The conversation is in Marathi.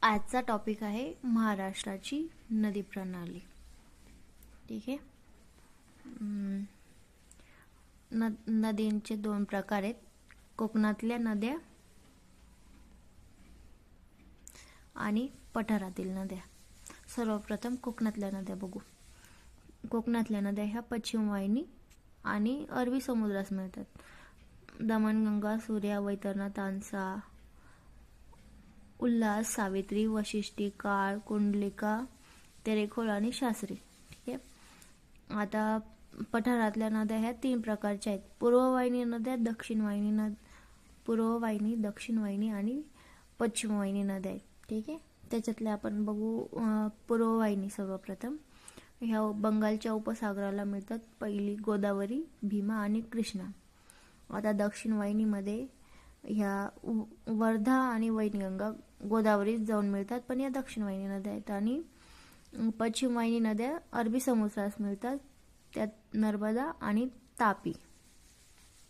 आजचा टॉपिक आहे महाराष्ट्राची नदी प्रणाली. ठीक आहे. नद्यांचे दोन प्रकार आहेत, कोकणातल्या नद्या आणि पठारातील नद्या. सर्वप्रथम कोकणातल्या नद्या बघू. कोकणातल्या नद्या ह्या पश्चिम वाहिनी आणि अरबी समुद्रास मिळतात. दमणगंगा, सूर्या, वैतरणा, तानसा, उल्हास, सावित्री, वशिष्ठी, काळ, कुंडलिका, तेरेखोल आणि शास्त्री. ठीक आहे. आता पठारातल्या नद्या ह्या तीन प्रकारच्या आहेत. पूर्ववाहिनी नद्या, पूर्ववाहिनी, दक्षिण वाहिनी आणि पश्चिम वाहिनी नद्या आहेत. ठीक आहे. त्याच्यातल्या आपण बघू पूर्ववाहिनी. सर्वप्रथम ह्या बंगालच्या उपसागराला मिळतात. पहिली गोदावरी, भीमा आणि कृष्णा. आता दक्षिण वाहिनीमध्ये ह्या वर्धा आणि वैनगंगा गोदावरीत जाऊन मिळतात, पण या दक्षिण वाहिनी नद्या आहेत. आणि पश्चिम वाहिनी नद्या अरबी समुद्रास मिळतात, त्यात नर्मदा आणि तापी.